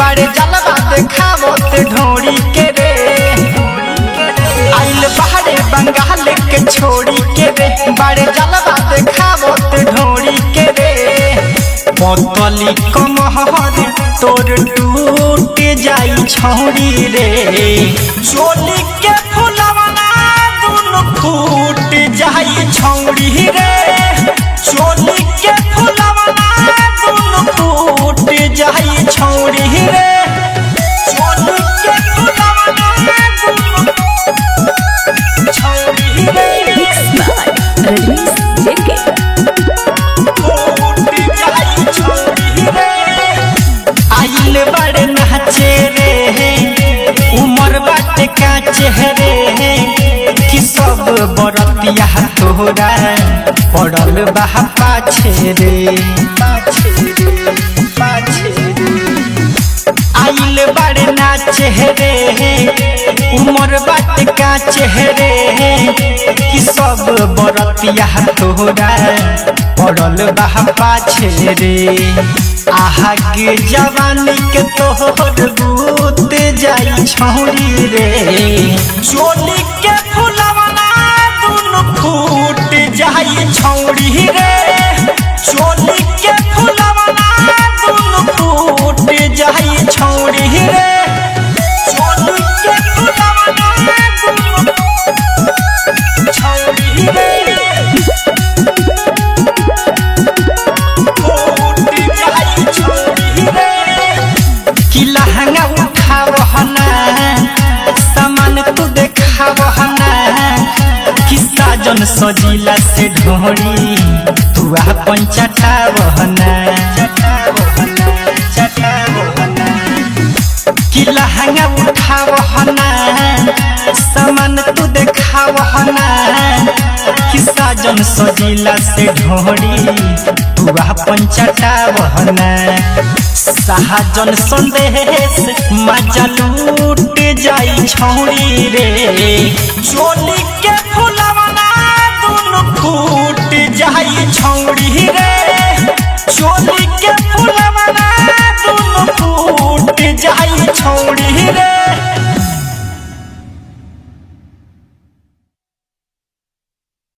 बड़े जलवा देखावत ढोरी के रे आइल बाहरे बंगाल के छोड़ी के रे बड़े जलवा देखावत ढोरी के रे पतली कमहर तोर टूट जाई छौरी रे चोली के फुलवना दुनु फूट जाई छौरी रे चोली के फुलवना दुनु फूट जाई छौरी रे चोली के फुलवना दुनु छौरी रे आइल बड़े नाचे रे उमर बाटे का चेहरे कि सब बरतिया तोरा पड़ल बा पाछे रे आइल बड़े नाचे रे उमर बाटे का चेहरे कि सब बरतिया तोरा पड़ल बा पाछे रे आहा के जवानी के तोहर बूत जाई छौरी रे चोली के फुलवना दुनु फूट जाई छौरी रे चोली के फुलवना दुनु फूट जाई छौरी रे चोली के फुलवना दुनु छौरी रे लहंगा उठावहना सामान तू देखावहना कि साजन सजीला से ढोरी तू अपन चटावहना कि लहंगा उठावहना सामान तू देखावहना कि साजन सजीला से ढोरी तू अपन चटावहना साजन संदेश मजा लूट जाई छौरी रे चोली के